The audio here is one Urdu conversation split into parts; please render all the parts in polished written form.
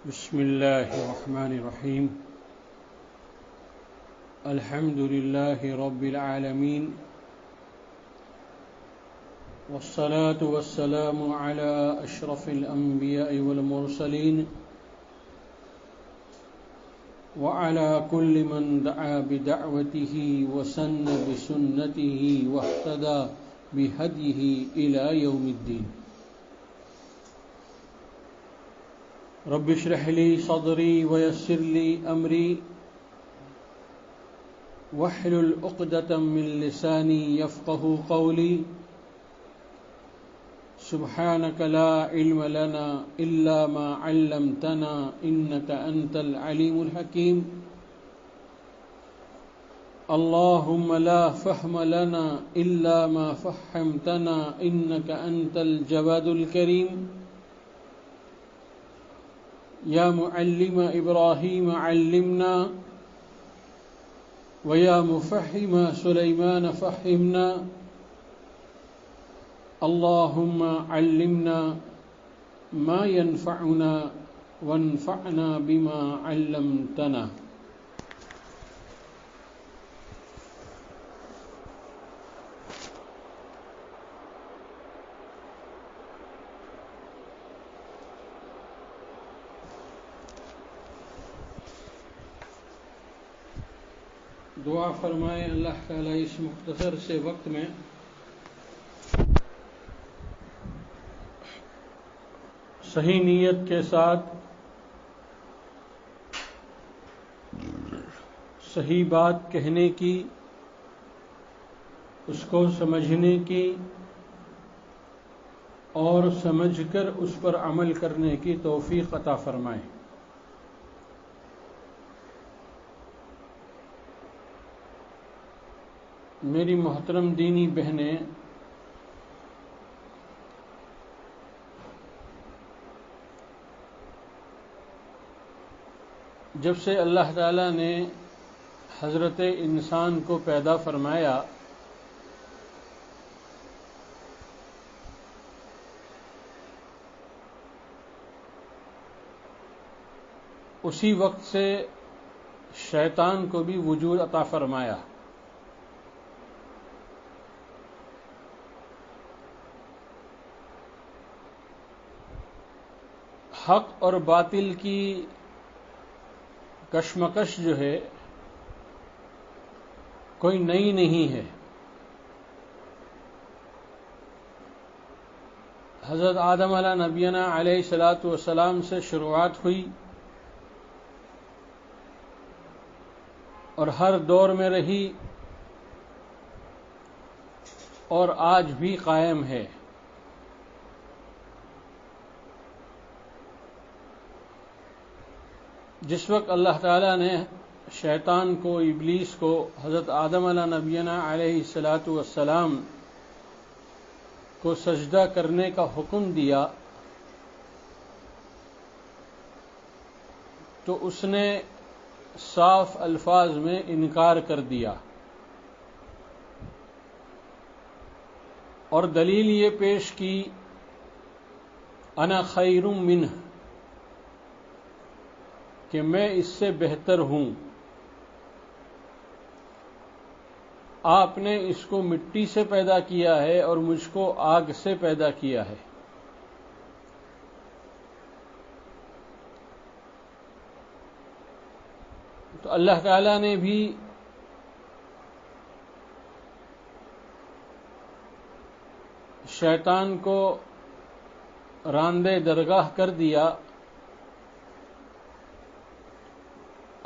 بسم الله الرحمن الرحيم. الحمد لله رب العالمين، والصلاة والسلام على أشرف الأنبياء والمرسلين وعلى كل من دعا بدعوته وسن بسنته واهتدى بهديه إلى يوم الدين. رب اشرح لي صدري ويسر لي أمري واحلل عقدة من لساني يفقه قولي. سبحانك لا علم لنا إلا ما علمتنا إنك أنت العليم الحكيم. اللهم لا فهم لنا إلا ما فهمتنا إنك أنت الجواد الكريم. يا معلم إبراهيم علمنا، ويا مفهم سليمان فهمنا. اللهم علمنا ما ينفعنا وانفعنا بما علمتنا. دعا فرمائیں اللہ تعالیٰ اس مختصر سے وقت میں صحیح نیت کے ساتھ صحیح بات کہنے کی، اس کو سمجھنے کی اور سمجھ کر اس پر عمل کرنے کی توفیق عطا فرمائیں. میری محترم دینی بہنیں، جب سے اللہ تعالیٰ نے حضرت انسان کو پیدا فرمایا، اسی وقت سے شیطان کو بھی وجود عطا فرمایا. حق اور باطل کی کشمکش جو ہے کوئی نئی نہیں ہے. حضرت آدم علیہ نبینا علیہ الصلاۃ والسلام سے شروعات ہوئی اور ہر دور میں رہی اور آج بھی قائم ہے. جس وقت اللہ تعالیٰ نے شیطان کو، ابلیس کو حضرت آدم علیہ نبینا علیہ الصلاۃ والسلام کو سجدہ کرنے کا حکم دیا تو اس نے صاف الفاظ میں انکار کر دیا اور دلیل یہ پیش کی، انا خیر منہ، کہ میں اس سے بہتر ہوں. آپ نے اس کو مٹی سے پیدا کیا ہے اور مجھ کو آگ سے پیدا کیا ہے. تو اللہ تعالیٰ نے بھی شیطان کو راندے درگاہ کر دیا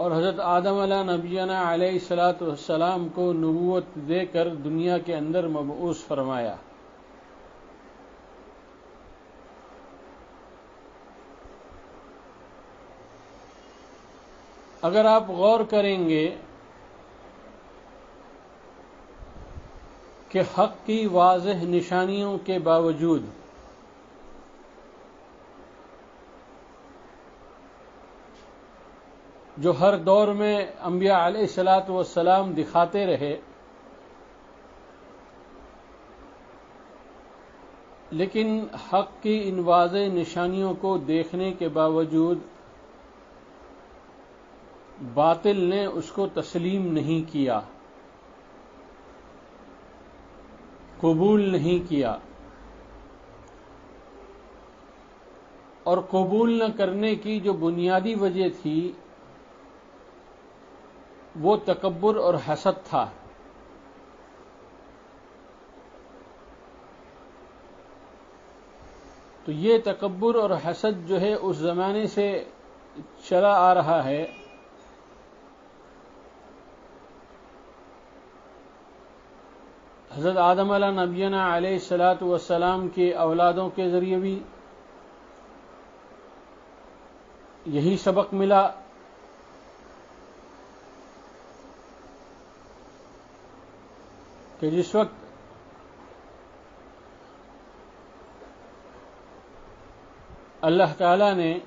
اور حضرت آدم علیہ نبینا علیہ الصلاۃ والسلام کو نبوت دے کر دنیا کے اندر مبعوث فرمایا. اگر آپ غور کریں گے کہ حق کی واضح نشانیوں کے باوجود جو ہر دور میں انبیاء علیہ الصلاۃ والسلام دکھاتے رہے، لیکن حق کی ان واضح نشانیوں کو دیکھنے کے باوجود باطل نے اس کو تسلیم نہیں کیا، قبول نہیں کیا، اور قبول نہ کرنے کی جو بنیادی وجہ تھی وہ تکبر اور حسد تھا۔ تو یہ تکبر اور حسد جو ہے اس زمانے سے چلا آ رہا ہے۔ حضرت آدم علیہ نبینا علیہ الصلاۃ والسلام کے اولادوں کے ذریعے بھی یہی سبق ملا، کہ جس وقت اللہ تعالی نے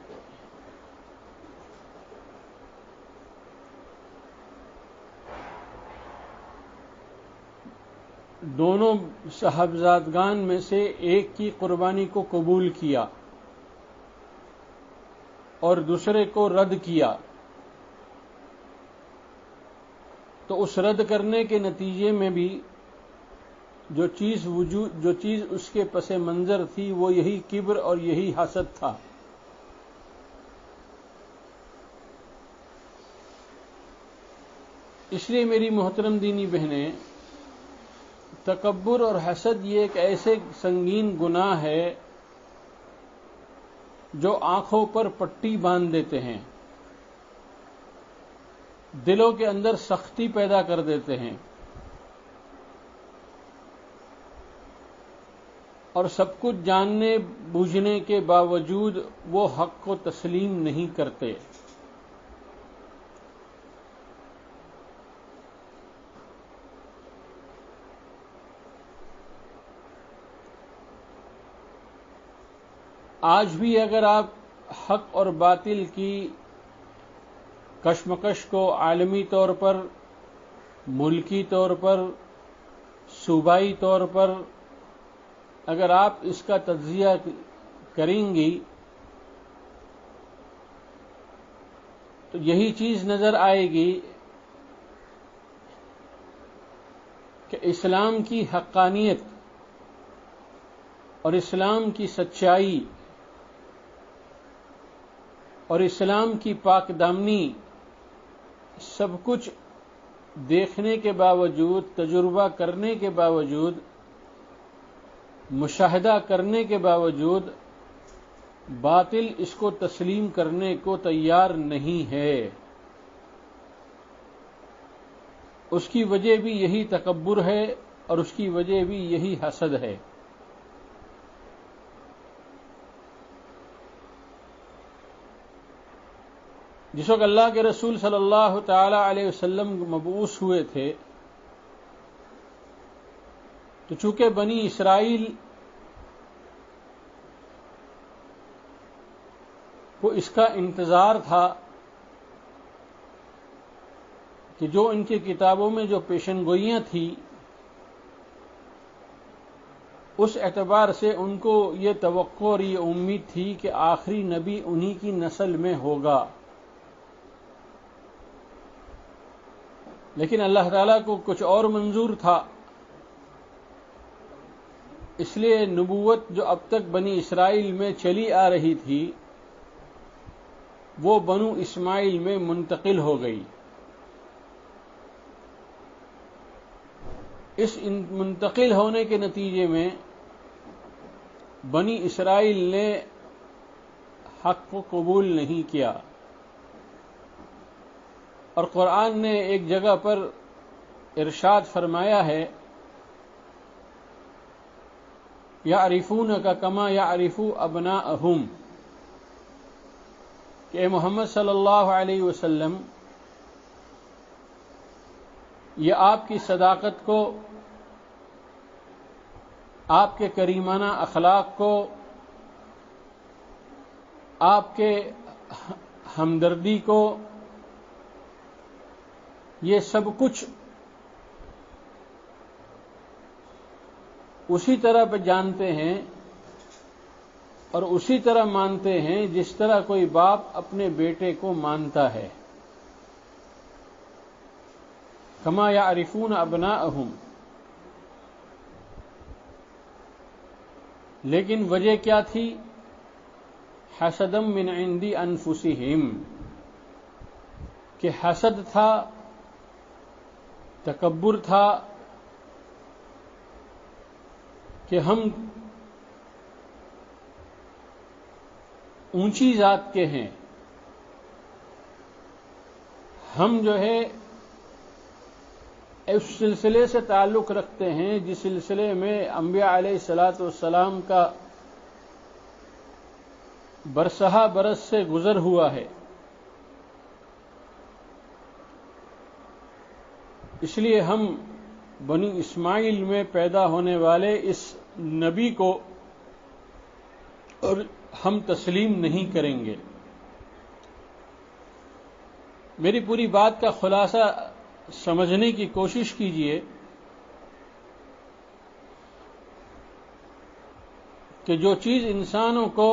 دونوں صاحبزادگان میں سے ایک کی قربانی کو قبول کیا اور دوسرے کو رد کیا، تو اس رد کرنے کے نتیجے میں بھی جو چیز اس کے پس منظر تھی وہ یہی کبر اور یہی حسد تھا۔ اس لیے میری محترم دینی بہنیں، تکبر اور حسد یہ ایک ایسے سنگین گناہ ہے جو آنکھوں پر پٹی باندھ دیتے ہیں، دلوں کے اندر سختی پیدا کر دیتے ہیں، اور سب کچھ جاننے بوجھنے کے باوجود وہ حق کو تسلیم نہیں کرتے۔ آج بھی اگر آپ حق اور باطل کی کشمکش کو عالمی طور پر، ملکی طور پر، صوبائی طور پر اگر آپ اس کا تجزیہ کریں گی تو یہی چیز نظر آئے گی کہ اسلام کی حقانیت اور اسلام کی سچائی اور اسلام کی پاک دامنی سب کچھ دیکھنے کے باوجود، تجربہ کرنے کے باوجود، مشاہدہ کرنے کے باوجود باطل اس کو تسلیم کرنے کو تیار نہیں ہے۔ اس کی وجہ بھی یہی تکبر ہے اور اس کی وجہ بھی یہی حسد ہے۔ جس وقت اللہ کے رسول صلی اللہ تعالی علیہ وسلم مبعوث ہوئے تھے تو چونکہ بنی اسرائیل کو اس کا انتظار تھا کہ جو ان کی کتابوں میں جو پیشن گوئیاں تھیں اس اعتبار سے ان کو یہ توقع اور یہ امید تھی کہ آخری نبی انہی کی نسل میں ہوگا، لیکن اللہ تعالیٰ کو کچھ اور منظور تھا، اس لیے نبوت جو اب تک بنی اسرائیل میں چلی آ رہی تھی وہ بنو اسماعیل میں منتقل ہو گئی۔ اس منتقل ہونے کے نتیجے میں بنی اسرائیل نے حق کو قبول نہیں کیا، اور قرآن نے ایک جگہ پر ارشاد فرمایا ہے یعرفونک کما یعرفوا ابناءہم، کہ اے محمد صلی اللہ علیہ وسلم یہ آپ کی صداقت کو، آپ کے کریمانہ اخلاق کو، آپ کے ہمدردی کو، یہ سب کچھ اسی طرح پہ جانتے ہیں اور اسی طرح مانتے ہیں جس طرح کوئی باپ اپنے بیٹے کو مانتا ہے۔ کما یعرفون ابناءہم، لیکن وجہ کیا تھی؟ حسدا من عند انفسہم، کہ حسد تھا، تکبر تھا کہ ہم اونچی ذات کے ہیں، ہم جو ہے اس سلسلے سے تعلق رکھتے ہیں جس سلسلے میں انبیاء علیہ الصلاۃ والسلام کا برسہ برس سے گزر ہوا ہے، اس لیے ہم بنی اسماعیل میں پیدا ہونے والے اس نبی کو اور ہم تسلیم نہیں کریں گے۔ میری پوری بات کا خلاصہ سمجھنے کی کوشش کیجئے کہ جو چیز انسانوں کو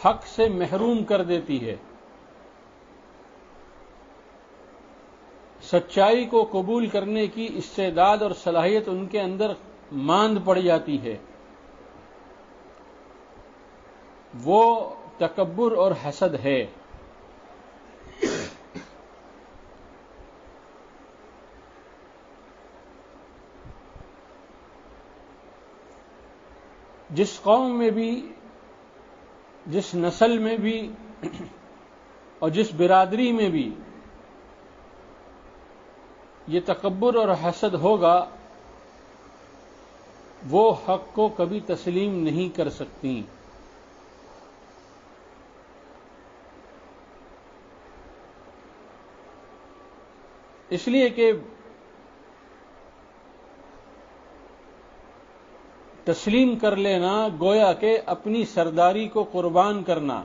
حق سے محروم کر دیتی ہے، سچائی کو قبول کرنے کی استعداد اور صلاحیت ان کے اندر ماند پڑ جاتی ہے، وہ تکبر اور حسد ہے۔ جس قوم میں بھی، جس نسل میں بھی اور جس برادری میں بھی یہ تکبر اور حسد ہوگا، وہ حق کو کبھی تسلیم نہیں کر سکتی۔ اس لیے کہ تسلیم کر لینا گویا کہ اپنی سرداری کو قربان کرنا،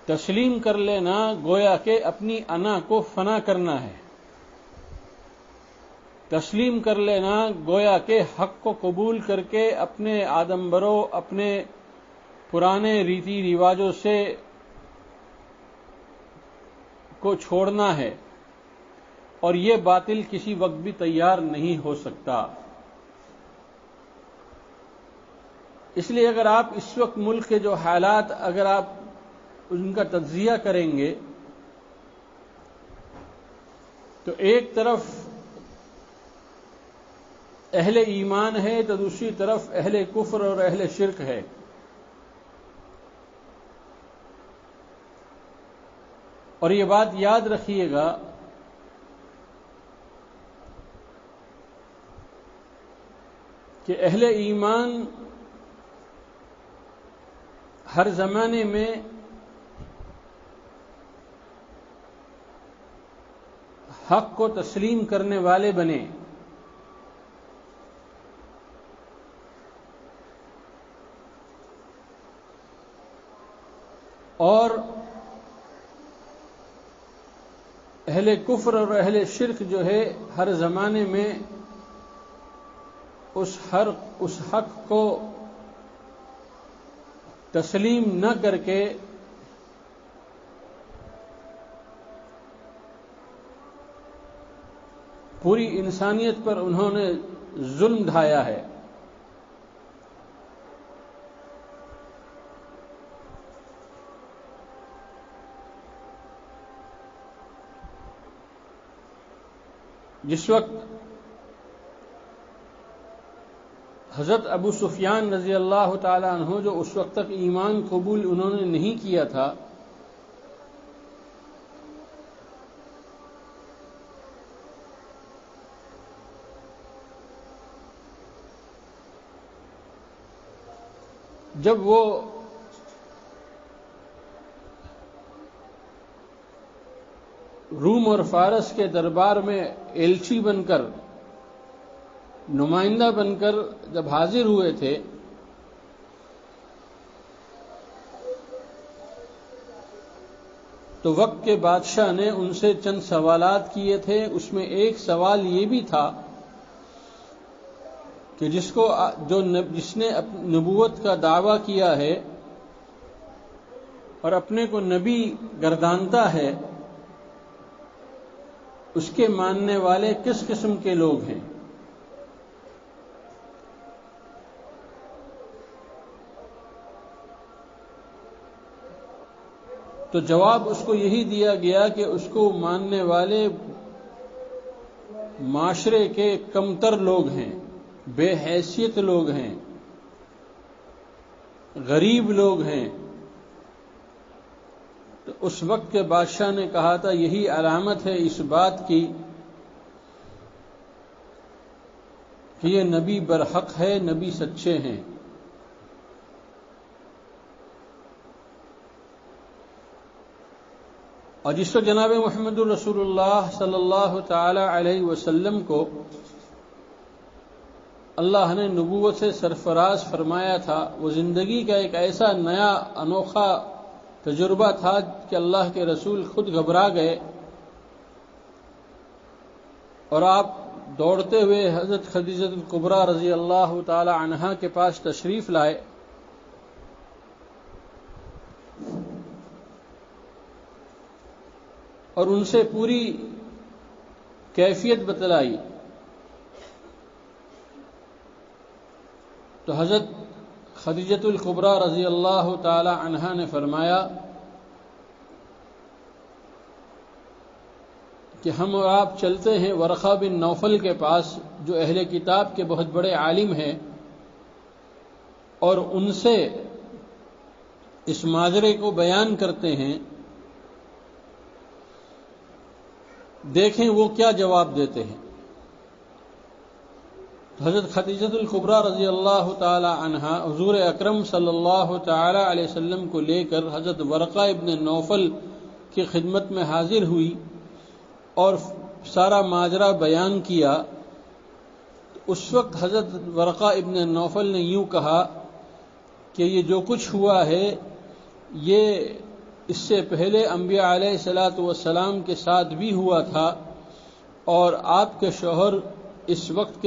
تسلیم کر لینا گویا کہ اپنی انا کو فنا کرنا ہے، تسلیم کر لینا گویا کہ حق کو قبول کر کے اپنے آدمبروں، اپنے پرانے ریتی رواجوں سے کو چھوڑنا ہے، اور یہ باطل کسی وقت بھی تیار نہیں ہو سکتا۔ اس لیے اگر آپ اس وقت ملک کے جو حالات اگر آپ ان کا تجزیہ کریں گے تو ایک طرف اہل ایمان ہے تو دوسری طرف اہل کفر اور اہل شرک ہے۔ اور یہ بات یاد رکھیے گا کہ اہل ایمان ہر زمانے میں حق کو تسلیم کرنے والے بنے، اور اہل کفر اور اہل شرک جو ہے ہر زمانے میں اس حق کو تسلیم نہ کر کے پوری انسانیت پر انہوں نے ظلم ڈھایا ہے۔ جس وقت حضرت ابو سفیان رضی اللہ تعالی عنہ جو اس وقت تک ایمان قبول انہوں نے نہیں کیا تھا، جب وہ روم اور فارس کے دربار میں ایلچی بن کر، نمائندہ بن کر جب حاضر ہوئے تھے تو وقت کے بادشاہ نے ان سے چند سوالات کیے تھے۔ اس میں ایک سوال یہ بھی تھا کہ جس نے نبوت کا دعویٰ کیا ہے اور اپنے کو نبی گردانتا ہے، اس کے ماننے والے کس قسم کے لوگ ہیں؟ تو جواب اس کو یہی دیا گیا کہ اس کو ماننے والے معاشرے کے کمتر لوگ ہیں، بے حیثیت لوگ ہیں، غریب لوگ ہیں۔ تو اس وقت کے بادشاہ نے کہا تھا یہی علامت ہے اس بات کی کہ یہ نبی برحق ہے، نبی سچے ہیں۔ اور جس وقت جناب محمد الرسول اللہ صلی اللہ تعالی علیہ وسلم کو اللہ نے نبوت سے سرفراز فرمایا تھا، وہ زندگی کا ایک ایسا نیا انوکھا تجربہ تھا کہ اللہ کے رسول خود گھبرا گئے اور آپ دوڑتے ہوئے حضرت خدیجہ الکبریٰ رضی اللہ تعالی عنہا کے پاس تشریف لائے اور ان سے پوری کیفیت بتلائی۔ تو حضرت خدیجہ الکبریٰ رضی اللہ تعالی عنہا نے فرمایا کہ ہم اور آپ چلتے ہیں ورقہ بن نوفل کے پاس جو اہل کتاب کے بہت بڑے عالم ہیں، اور ان سے اس ماجرے کو بیان کرتے ہیں، دیکھیں وہ کیا جواب دیتے ہیں۔ حضرت خدیجہ الکبریٰ رضی اللہ تعالی عنہا حضور اکرم صلی اللہ تعالی علیہ وسلم کو لے کر حضرت ورقہ ابن نوفل کی خدمت میں حاضر ہوئی اور سارا ماجرا بیان کیا۔ اس وقت حضرت ورقہ ابن نوفل نے یوں کہا کہ یہ جو کچھ ہوا ہے یہ اس سے پہلے انبیاء علیہ الصلاۃ والسلام کے ساتھ بھی ہوا تھا، اور آپ کے شوہر اس وقت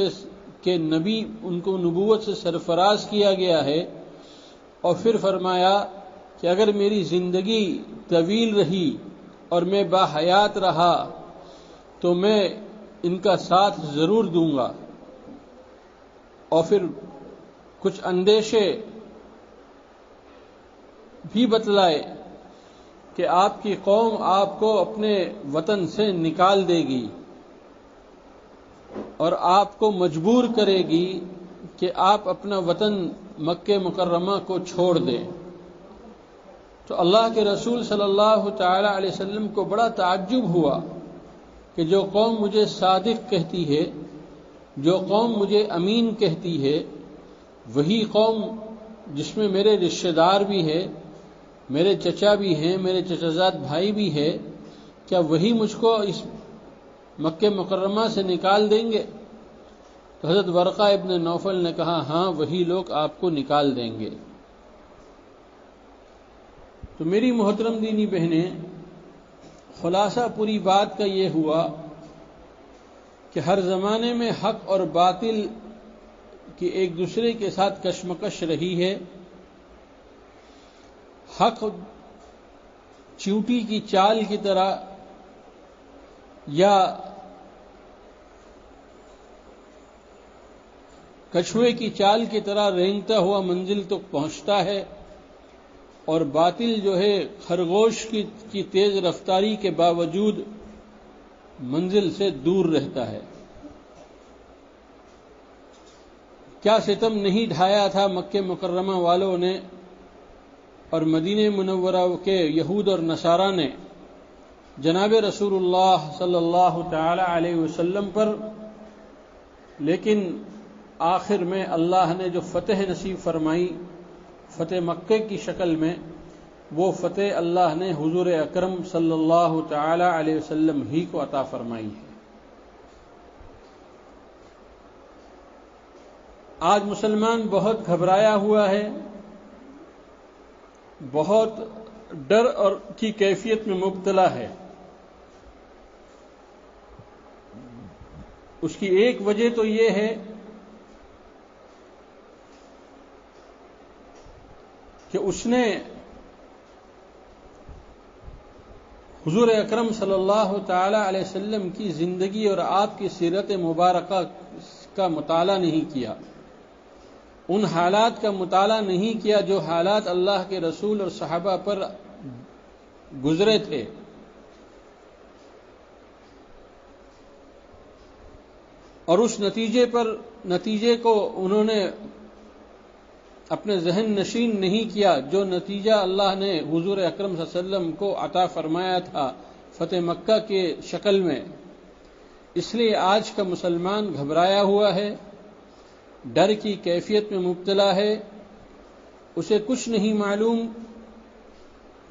کے نبی، ان کو نبوت سے سرفراز کیا گیا ہے۔ اور پھر فرمایا کہ اگر میری زندگی طویل رہی اور میں باحیات رہا تو میں ان کا ساتھ ضرور دوں گا۔ اور پھر کچھ اندیشے بھی بتلائے کہ آپ کی قوم آپ کو اپنے وطن سے نکال دے گی اور آپ کو مجبور کرے گی کہ آپ اپنا وطن مکہ مکرمہ کو چھوڑ دیں۔ تو اللہ کے رسول صلی اللہ تعالی علیہ وسلم کو بڑا تعجب ہوا کہ جو قوم مجھے صادق کہتی ہے، جو قوم مجھے امین کہتی ہے، وہی قوم جس میں میرے رشتہ دار بھی ہے، میرے چچا بھی ہیں، میرے چچا زاد بھائی بھی ہے، کیا وہی مجھ کو اس مکہ مکرمہ سے نکال دیں گے؟ تو حضرت ورقہ ابن نوفل نے کہا ہاں وہی لوگ آپ کو نکال دیں گے۔ تو میری محترم دینی بہنیں، خلاصہ پوری بات کا یہ ہوا کہ ہر زمانے میں حق اور باطل کی ایک دوسرے کے ساتھ کشمکش رہی ہے۔ حق چیونٹی کی چال کی طرح یا کچھوے کی چال کی طرح رینگتا ہوا منزل تک پہنچتا ہے، اور باطل جو ہے خرگوش کی تیز رفتاری کے باوجود منزل سے دور رہتا ہے۔ کیا ستم نہیں ڈھایا تھا مکہ مکرمہ والوں نے اور مدینہ منورہ کے یہود اور نصارہ نے جناب رسول اللہ صلی اللہ تعالی علیہ وسلم پر، لیکن آخر میں اللہ نے جو فتح نصیب فرمائی فتح مکہ کی شکل میں، وہ فتح اللہ نے حضور اکرم صلی اللہ تعالی علیہ وسلم ہی کو عطا فرمائی ہے۔ آج مسلمان بہت گھبرایا ہوا ہے، بہت ڈر اور کی کیفیت میں مبتلا ہے۔ اس کی ایک وجہ تو یہ ہے کہ اس نے حضور اکرم صلی اللہ تعالی علیہ وسلم کی زندگی اور آپ کی سیرت مبارکہ کا مطالعہ نہیں کیا، ان حالات کا مطالعہ نہیں کیا جو حالات اللہ کے رسول اور صحابہ پر گزرے تھے، اور اس نتیجے کو انہوں نے اپنے ذہن نشین نہیں کیا جو نتیجہ اللہ نے حضور اکرم صلی اللہ علیہ وسلم کو عطا فرمایا تھا فتح مکہ کے شکل میں۔ اس لیے آج کا مسلمان گھبرایا ہوا ہے، ڈر کی کیفیت میں مبتلا ہے، اسے کچھ نہیں معلوم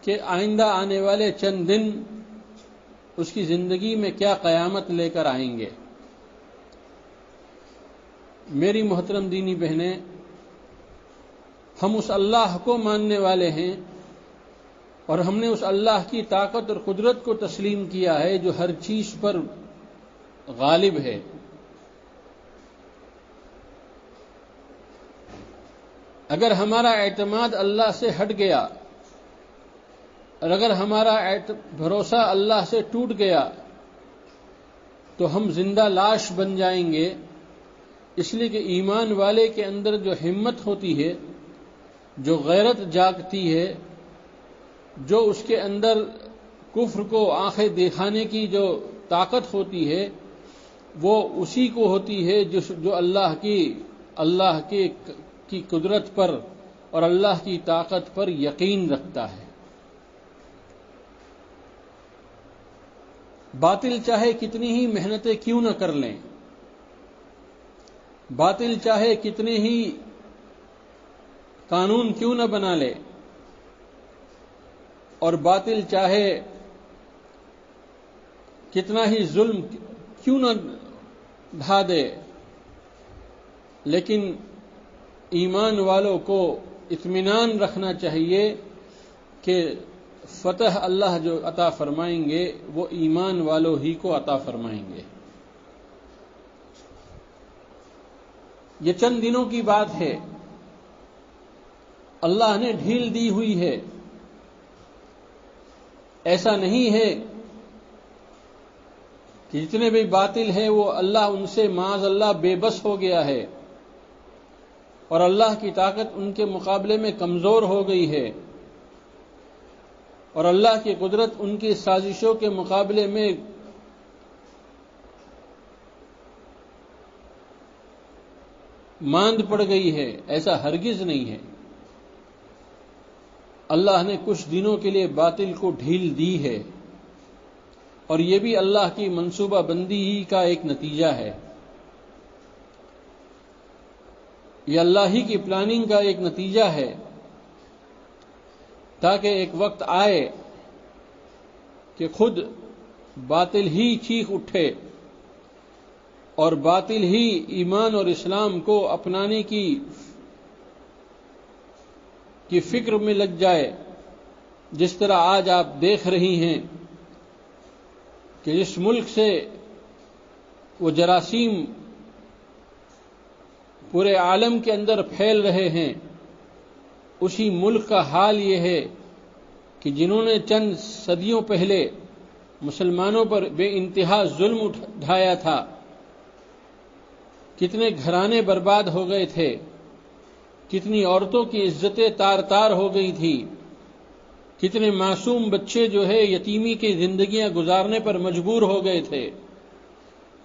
کہ آئندہ آنے والے چند دن اس کی زندگی میں کیا قیامت لے کر آئیں گے۔ میری محترم دینی بہنیں، ہم اس اللہ کو ماننے والے ہیں اور ہم نے اس اللہ کی طاقت اور قدرت کو تسلیم کیا ہے جو ہر چیز پر غالب ہے۔ اگر ہمارا اعتماد اللہ سے ہٹ گیا اور اگر ہمارا بھروسہ اللہ سے ٹوٹ گیا تو ہم زندہ لاش بن جائیں گے، اس لیے کہ ایمان والے کے اندر جو ہمت ہوتی ہے، جو غیرت جاگتی ہے، جو اس کے اندر کفر کو آنکھیں دکھانے کی جو طاقت ہوتی ہے، وہ اسی کو ہوتی ہے جو اللہ کی قدرت پر اور اللہ کی طاقت پر یقین رکھتا ہے۔ باطل چاہے کتنی ہی محنتیں کیوں نہ کر لیں، باطل چاہے کتنے ہی قانون کیوں نہ بنا لے، اور باطل چاہے کتنا ہی ظلم کیوں نہ ڈھا دے، لیکن ایمان والوں کو اطمینان رکھنا چاہیے کہ فتح اللہ جو عطا فرمائیں گے وہ ایمان والوں ہی کو عطا فرمائیں گے۔ یہ چند دنوں کی بات ہے، اللہ نے ڈھیل دی ہوئی ہے۔ ایسا نہیں ہے کہ جتنے بھی باطل ہیں وہ اللہ ان سے معاذ اللہ بے بس ہو گیا ہے اور اللہ کی طاقت ان کے مقابلے میں کمزور ہو گئی ہے، اور اللہ کی قدرت ان کی سازشوں کے مقابلے میں ماند پڑ گئی ہے۔ ایسا ہرگز نہیں ہے۔ اللہ نے کچھ دنوں کے لیے باطل کو ڈھیل دی ہے، اور یہ بھی اللہ کی منصوبہ بندی ہی کا ایک نتیجہ ہے، یہ اللہ ہی کی پلاننگ کا ایک نتیجہ ہے، تاکہ ایک وقت آئے کہ خود باطل ہی چیخ اٹھے اور باطل ہی ایمان اور اسلام کو اپنانے کی فکر میں لگ جائے، جس طرح آج آپ دیکھ رہی ہیں کہ جس ملک سے وہ جراثیم پورے عالم کے اندر پھیل رہے ہیں، اسی ملک کا حال یہ ہے کہ جنہوں نے چند صدیوں پہلے مسلمانوں پر بے انتہا ظلم اٹھایا تھا، کتنے گھرانے برباد ہو گئے تھے، کتنی عورتوں کی عزتیں تار تار ہو گئی تھی، کتنے معصوم بچے جو ہے یتیمی کی زندگیاں گزارنے پر مجبور ہو گئے تھے،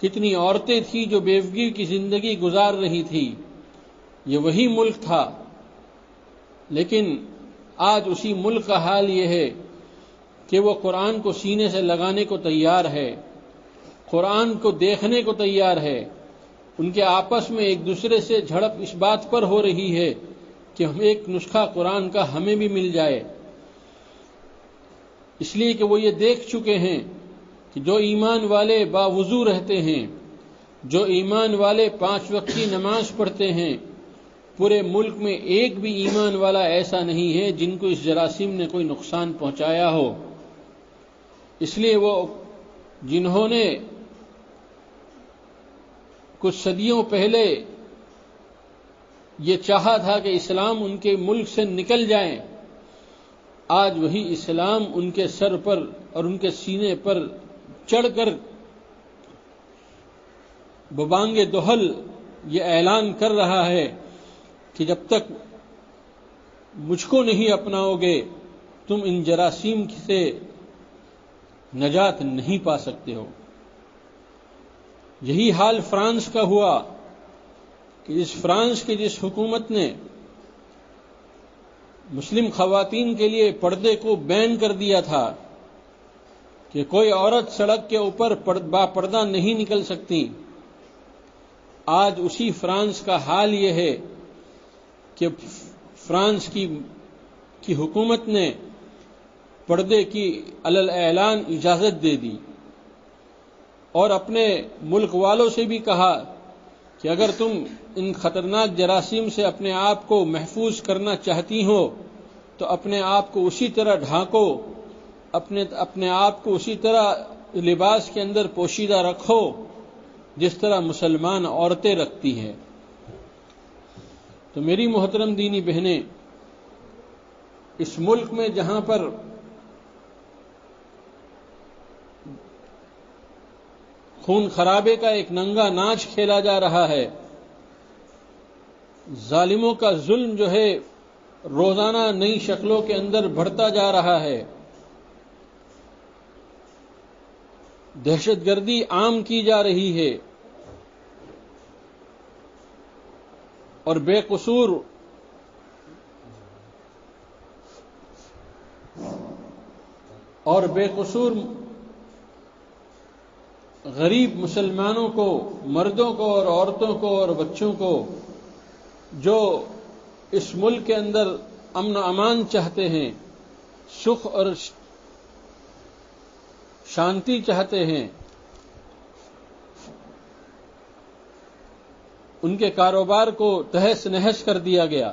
کتنی عورتیں تھیں جو بیوگی کی زندگی گزار رہی تھی، یہ وہی ملک تھا۔ لیکن آج اسی ملک کا حال یہ ہے کہ وہ قرآن کو سینے سے لگانے کو تیار ہے، قرآن کو دیکھنے کو تیار ہے، ان کے آپس میں ایک دوسرے سے جھڑپ اس بات پر ہو رہی ہے کہ ہم ایک نسخہ قرآن کا ہمیں بھی مل جائے، اس لیے کہ وہ یہ دیکھ چکے ہیں کہ جو ایمان والے باوضو رہتے ہیں، جو ایمان والے 5 وقت کی نماز پڑھتے ہیں، پورے ملک میں ایک بھی ایمان والا ایسا نہیں ہے جن کو اس جراثیم نے کوئی نقصان پہنچایا ہو۔ اس لیے وہ جنہوں نے کچھ صدیوں پہلے یہ چاہا تھا کہ اسلام ان کے ملک سے نکل جائیں، آج وہی اسلام ان کے سر پر اور ان کے سینے پر چڑھ کر ببانگ دہل یہ اعلان کر رہا ہے کہ جب تک مجھ کو نہیں اپناؤ گے تم ان جراثیم سے نجات نہیں پا سکتے ہو۔ یہی حال فرانس کا ہوا کہ فرانس کی جس حکومت نے مسلم خواتین کے لیے پردے کو بین کر دیا تھا کہ کوئی عورت سڑک کے اوپر با پردہ نہیں نکل سکتی، آج اسی فرانس کا حال یہ ہے کہ فرانس کی حکومت نے پردے کی علی اعلان اجازت دے دی اور اپنے ملک والوں سے بھی کہا کہ اگر تم ان خطرناک جراثیم سے اپنے آپ کو محفوظ کرنا چاہتی ہو تو اپنے آپ کو اسی طرح ڈھانکو، اپنے آپ کو اسی طرح لباس کے اندر پوشیدہ رکھو جس طرح مسلمان عورتیں رکھتی ہیں۔ تو میری محترم دینی بہنیں، اس ملک میں جہاں پر خون خرابے کا ایک ننگا ناچ کھیلا جا رہا ہے، ظالموں کا ظلم جو ہے روزانہ نئی شکلوں کے اندر بڑھتا جا رہا ہے، دہشت گردی عام کی جا رہی ہے اور بے قصور غریب مسلمانوں کو، مردوں کو اور عورتوں کو اور بچوں کو جو اس ملک کے اندر امن و امان چاہتے ہیں، سکھ اور شانتی چاہتے ہیں، ان کے کاروبار کو تہس نہس کر دیا گیا۔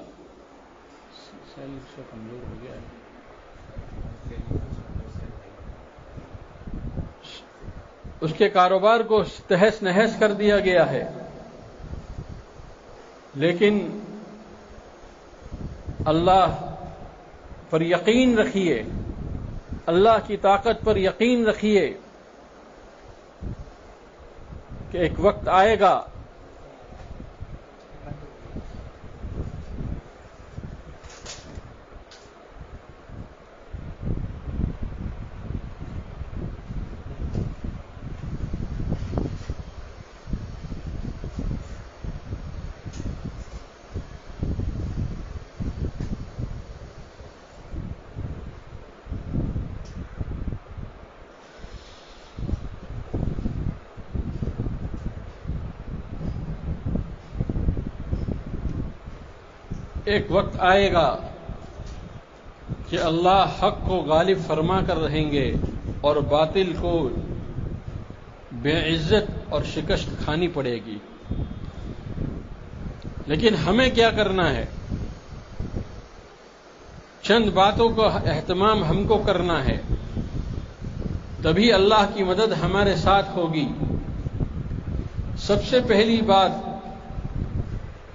اس کے کاروبار کو تہس نہس کر دیا گیا ہے، لیکن اللہ پر یقین رکھیے، اللہ کی طاقت پر یقین رکھیے کہ ایک وقت آئے گا کہ اللہ حق کو غالب فرما کر رہیں گے اور باطل کو بے عزت اور شکست کھانی پڑے گی۔ لیکن ہمیں کیا کرنا ہے؟ چند باتوں کا اہتمام ہم کو کرنا ہے، تبھی اللہ کی مدد ہمارے ساتھ ہوگی۔ سب سے پہلی بات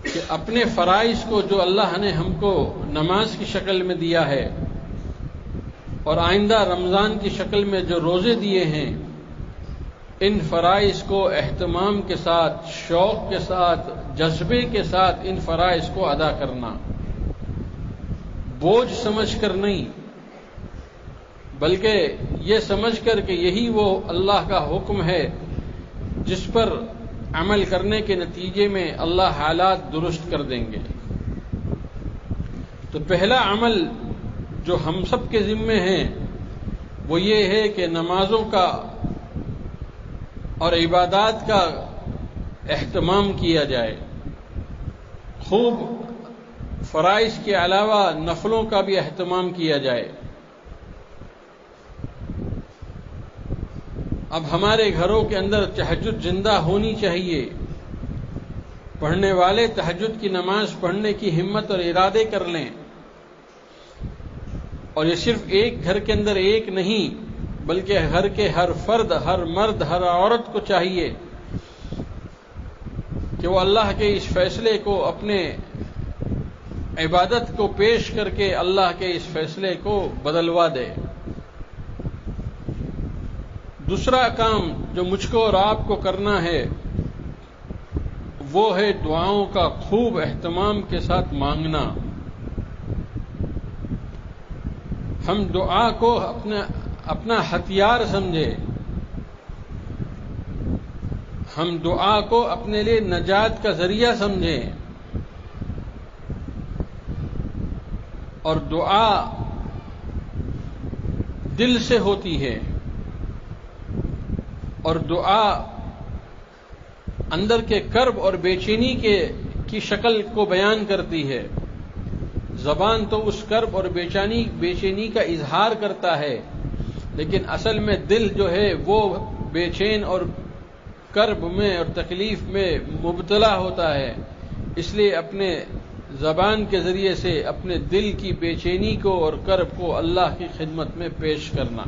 کہ اپنے فرائض کو جو اللہ نے ہم کو نماز کی شکل میں دیا ہے اور آئندہ رمضان کی شکل میں جو روزے دیے ہیں، ان فرائض کو اہتمام کے ساتھ، شوق کے ساتھ، جذبے کے ساتھ ان فرائض کو ادا کرنا، بوجھ سمجھ کر نہیں، بلکہ یہ سمجھ کر کہ یہی وہ اللہ کا حکم ہے جس پر عمل کرنے کے نتیجے میں اللہ حالات درست کر دیں گے۔ تو پہلا عمل جو ہم سب کے ذمے ہیں وہ یہ ہے کہ نمازوں کا اور عبادات کا اہتمام کیا جائے، خوب فرائض کے علاوہ نفلوں کا بھی اہتمام کیا جائے۔ اب ہمارے گھروں کے اندر تہجد زندہ ہونی چاہیے، پڑھنے والے تہجد کی نماز پڑھنے کی ہمت اور ارادے کر لیں، اور یہ صرف ایک گھر کے اندر ایک نہیں بلکہ گھر کے ہر فرد، ہر مرد، ہر عورت کو چاہیے کہ وہ اللہ کے اس فیصلے کو اپنے عبادت کو پیش کر کے اللہ کے اس فیصلے کو بدلوا دے۔ دوسرا کام جو مجھ کو اور آپ کو کرنا ہے وہ ہے دعاؤں کا خوب اہتمام کے ساتھ مانگنا۔ ہم دعا کو اپنا ہتھیار سمجھے، ہم دعا کو اپنے لیے نجات کا ذریعہ سمجھیں، اور دعا دل سے ہوتی ہے، اور دعا اندر کے کرب اور بے چینی کی شکل کو بیان کرتی ہے۔ زبان تو اس کرب اور بے چینی کا اظہار کرتا ہے، لیکن اصل میں دل جو ہے وہ بے چین اور کرب میں اور تکلیف میں مبتلا ہوتا ہے۔ اس لیے اپنے زبان کے ذریعے سے اپنے دل کی بے چینی کو اور کرب کو اللہ کی خدمت میں پیش کرنا۔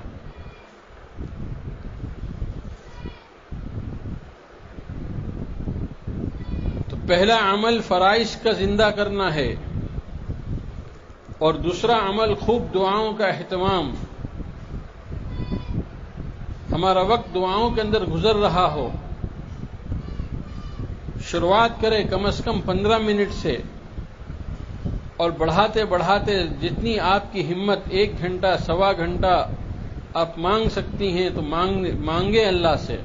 تو پہلا عمل فرائض کا زندہ کرنا ہے، اور دوسرا عمل خوب دعاؤں کا اہتمام۔ ہمارا وقت دعاؤں کے اندر گزر رہا ہو، شروعات کرے کم از کم 15 منٹ سے، اور بڑھاتے بڑھاتے جتنی آپ کی ہمت 1 گھنٹہ، 1.25 گھنٹہ آپ مانگ سکتی ہیں تو مانگے اللہ سے۔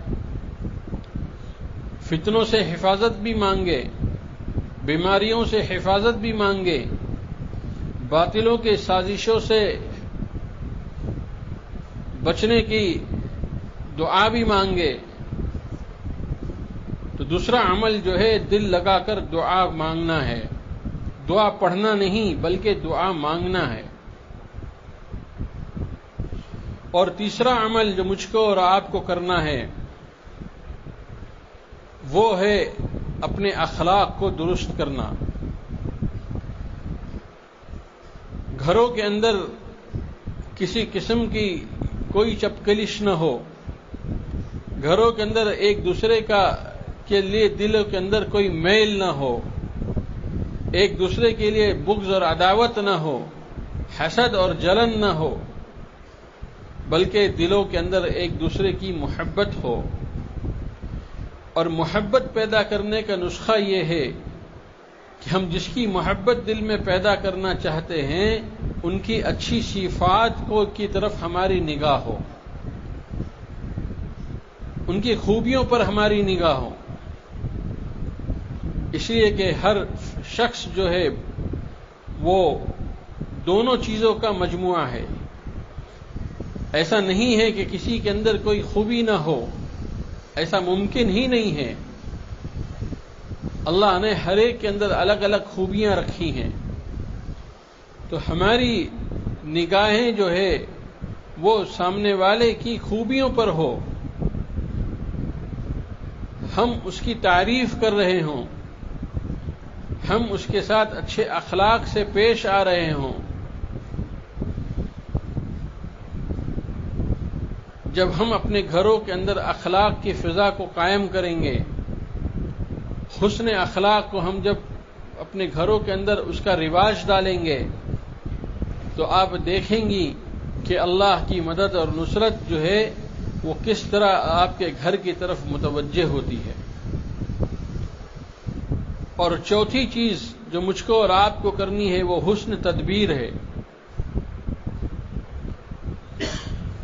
فتنوں سے حفاظت بھی مانگے، بیماریوں سے حفاظت بھی مانگے، باطلوں کے سازشوں سے بچنے کی دعا بھی مانگے۔ تو دوسرا عمل جو ہے دل لگا کر دعا مانگنا ہے، دعا پڑھنا نہیں بلکہ دعا مانگنا ہے۔ اور تیسرا عمل جو مجھ کو اور آپ کو کرنا ہے وہ ہے اپنے اخلاق کو درست کرنا۔ گھروں کے اندر کسی قسم کی کوئی چپکلش نہ ہو، گھروں کے اندر ایک دوسرے کے لیے دلوں کے اندر کوئی میل نہ ہو، ایک دوسرے کے لیے بغض اور عداوت نہ ہو، حسد اور جلن نہ ہو، بلکہ دلوں کے اندر ایک دوسرے کی محبت ہو۔ اور محبت پیدا کرنے کا نسخہ یہ ہے کہ ہم جس کی محبت دل میں پیدا کرنا چاہتے ہیں ان کی اچھی صفات کی طرف ہماری نگاہ ہو، ان کی خوبیوں پر ہماری نگاہ ہو۔ اس لیے کہ ہر شخص جو ہے وہ دونوں چیزوں کا مجموعہ ہے۔ ایسا نہیں ہے کہ کسی کے اندر کوئی خوبی نہ ہو، ایسا ممکن ہی نہیں ہے۔ اللہ نے ہر ایک کے اندر الگ الگ خوبیاں رکھی ہیں، تو ہماری نگاہیں جو ہے وہ سامنے والے کی خوبیوں پر ہو، ہم اس کی تعریف کر رہے ہوں، ہم اس کے ساتھ اچھے اخلاق سے پیش آ رہے ہوں۔ جب ہم اپنے گھروں کے اندر اخلاق کی فضا کو قائم کریں گے، حسن اخلاق کو ہم جب اپنے گھروں کے اندر اس کا رواج ڈالیں گے تو آپ دیکھیں گی کہ اللہ کی مدد اور نصرت جو ہے وہ کس طرح آپ کے گھر کی طرف متوجہ ہوتی ہے۔ اور چوتھی چیز جو مجھ کو اور آپ کو کرنی ہے وہ حسن تدبیر ہے،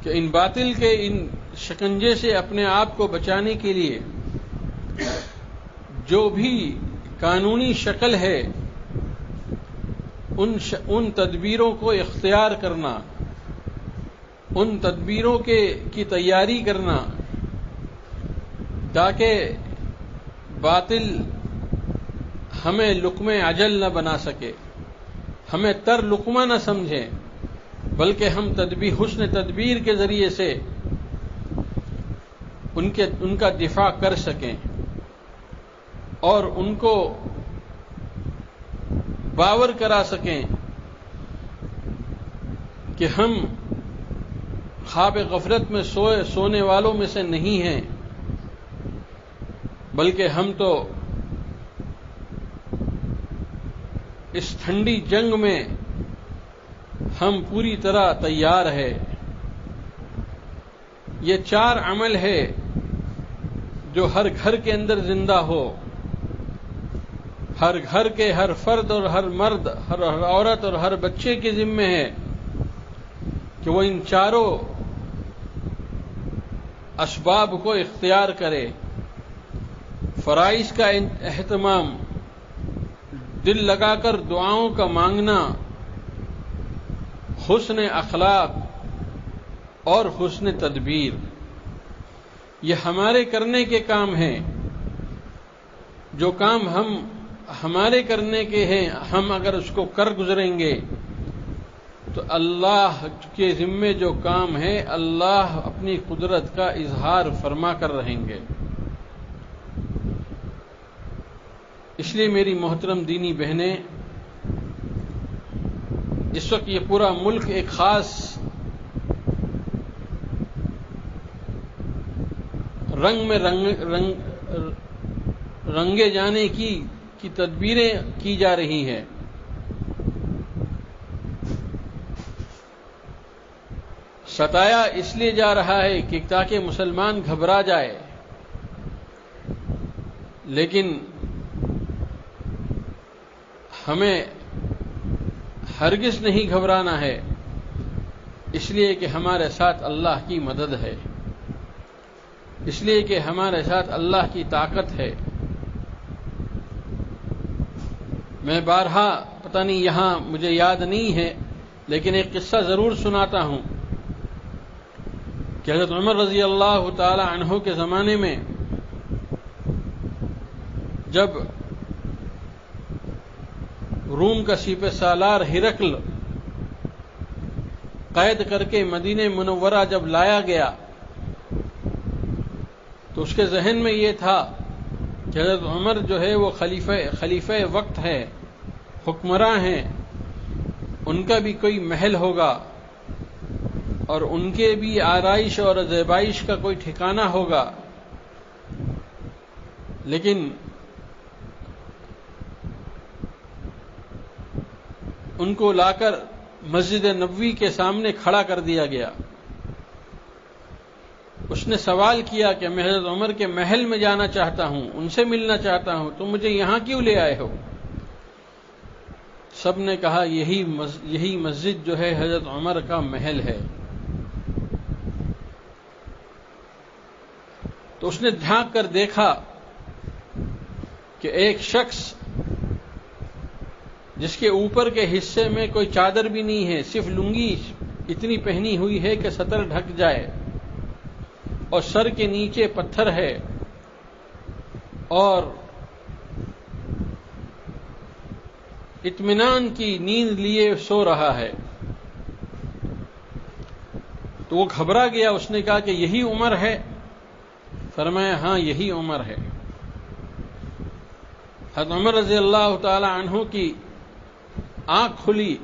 کہ ان باطل کے ان شکنجے سے اپنے آپ کو بچانے کے لیے جو بھی قانونی شکل ہے ان تدبیروں کو اختیار کرنا، ان تدبیروں کی تیاری کرنا، تاکہ باطل ہمیں لقمہ اجل نہ بنا سکے، ہمیں تر لقمہ نہ سمجھیں، بلکہ ہم حسن تدبیر کے ذریعے سے ان کا دفاع کر سکیں اور ان کو باور کرا سکیں کہ ہم خواب غفلت میں سونے والوں میں سے نہیں ہیں، بلکہ ہم تو اس ٹھنڈی جنگ میں ہم پوری طرح تیار ہے۔ یہ 4 عمل ہے جو ہر گھر کے اندر زندہ ہو، ہر گھر کے ہر فرد اور ہر مرد، ہر عورت اور ہر بچے کے ذمہ ہے کہ وہ ان 4 اسباب کو اختیار کرے۔ فرائض کا اہتمام، دل لگا کر دعاؤں کا مانگنا، حسن اخلاق اور حسن تدبیر، یہ ہمارے کرنے کے کام ہیں۔ جو کام ہمارے کرنے کے ہیں، ہم اگر اس کو کر گزریں گے تو اللہ کے ذمے جو کام ہے اللہ اپنی قدرت کا اظہار فرما کر رہیں گے۔ اس لیے میری محترم دینی بہنیں، اس وقت یہ پورا ملک ایک خاص رنگ میں رنگے جانے کی تدبیریں کی جا رہی ہیں۔ ستایا اس لیے جا رہا ہے کہ تاکہ مسلمان گھبرا جائے، لیکن ہمیں ہرگز نہیں گھبرانا ہے، اس لیے کہ ہمارے ساتھ اللہ کی مدد ہے، اس لیے کہ ہمارے ساتھ اللہ کی طاقت ہے۔ میں بارہا پتہ نہیں یہاں مجھے یاد نہیں ہے، لیکن ایک قصہ ضرور سناتا ہوں کہ حضرت عمر رضی اللہ تعالی عنہ کے زمانے میں جب روم کا سپہ سالار ہرقل قید کر کے مدینہ منورہ جب لایا گیا تو اس کے ذہن میں یہ تھا کہ حضرت عمر جو ہے وہ خلیفہ وقت ہے، حکمراں ہیں، ان کا بھی کوئی محل ہوگا اور ان کے بھی آرائش اور زیبائش کا کوئی ٹھکانہ ہوگا، لیکن ان کو لا کر مسجد نبوی کے سامنے کھڑا کر دیا گیا۔ اس نے سوال کیا کہ میں حضرت عمر کے محل میں جانا چاہتا ہوں، ان سے ملنا چاہتا ہوں، تم مجھے یہاں کیوں لے آئے ہو؟ سب نے کہا یہی مسجد جو ہے حضرت عمر کا محل ہے۔ تو اس نے جھانک کر دیکھا کہ ایک شخص جس کے اوپر کے حصے میں کوئی چادر بھی نہیں ہے، صرف لنگی اتنی پہنی ہوئی ہے کہ سطر ڈھک جائے، اور سر کے نیچے پتھر ہے، اور اطمینان کی نیند لیے سو رہا ہے۔ تو وہ گھبرا گیا، اس نے کہا کہ یہی عمر ہے؟ فرمایا ہاں یہی عمر ہے۔ حضرت عمر رضی اللہ تعالی عنہ کی آنکھ کھلی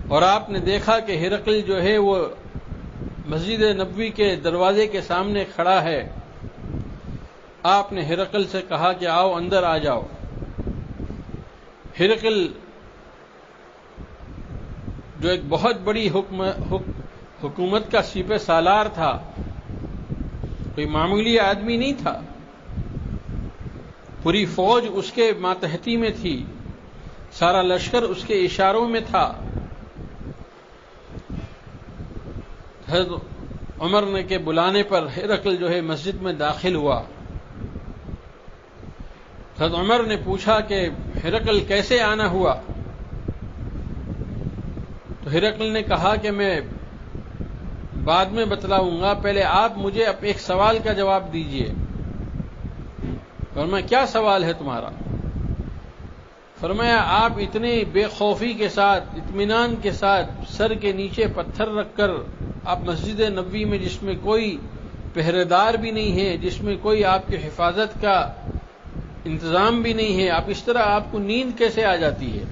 اور آپ نے دیکھا کہ ہرقل جو ہے وہ مسجد نبوی کے دروازے کے سامنے کھڑا ہے۔ آپ نے ہرقل سے کہا کہ آؤ اندر آ جاؤ۔ ہرقل جو ایک بہت بڑی حکومت کا سپہ سالار تھا، کوئی معمولی آدمی نہیں تھا، پوری فوج اس کے ماتحتی میں تھی، سارا لشکر اس کے اشاروں میں تھا۔ حضرت عمر نے کے بلانے پر ہرقل جو ہے مسجد میں داخل ہوا۔ حضرت عمر نے پوچھا کہ ہرقل کیسے آنا ہوا؟ تو ہرقل نے کہا کہ میں بعد میں بتلاؤں گا، پہلے آپ مجھے ایک سوال کا جواب دیجئے۔ فرمایا کیا سوال ہے تمہارا؟ فرمایا آپ اتنے بے خوفی کے ساتھ، اطمینان کے ساتھ، سر کے نیچے پتھر رکھ کر آپ مسجد نبوی میں، جس میں کوئی پہرے دار بھی نہیں ہے، جس میں کوئی آپ کی حفاظت کا انتظام بھی نہیں ہے، آپ اس طرح آپ کو نیند کیسے آ جاتی ہے؟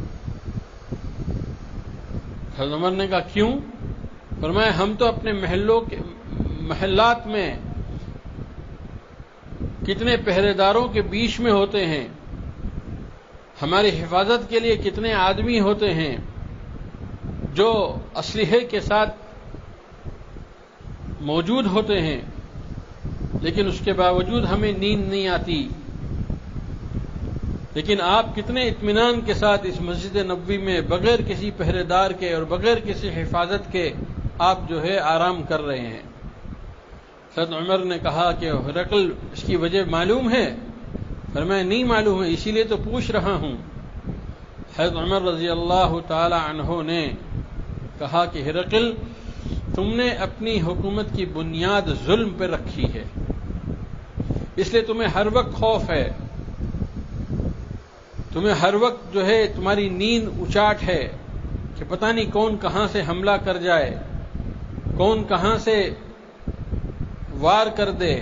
حضرت عمر نے کہا کیوں؟ فرمایا ہم تو اپنے محلات میں کتنے پہرے داروں کے بیچ میں ہوتے ہیں، ہماری حفاظت کے لیے کتنے آدمی ہوتے ہیں جو اسلحے کے ساتھ موجود ہوتے ہیں، لیکن اس کے باوجود ہمیں نیند نہیں آتی. لیکن آپ کتنے اطمینان کے ساتھ اس مسجد نبوی میں بغیر کسی پہرے دار کے اور بغیر کسی حفاظت کے آپ جو ہے آرام کر رہے ہیں. حضرت عمر نے کہا کہ ہرقل اس کی وجہ معلوم ہے؟ فرمایا نہیں معلوم ہے، اسی لیے تو پوچھ رہا ہوں. حضرت عمر رضی اللہ تعالی عنہ نے کہا کہ ہرقل، تم نے اپنی حکومت کی بنیاد ظلم پہ رکھی ہے، اس لیے تمہیں ہر وقت خوف ہے، تمہیں ہر وقت جو ہے تمہاری نیند اچاٹ ہے کہ پتہ نہیں کون کہاں سے حملہ کر جائے، کون کہاں سے وار کر دے.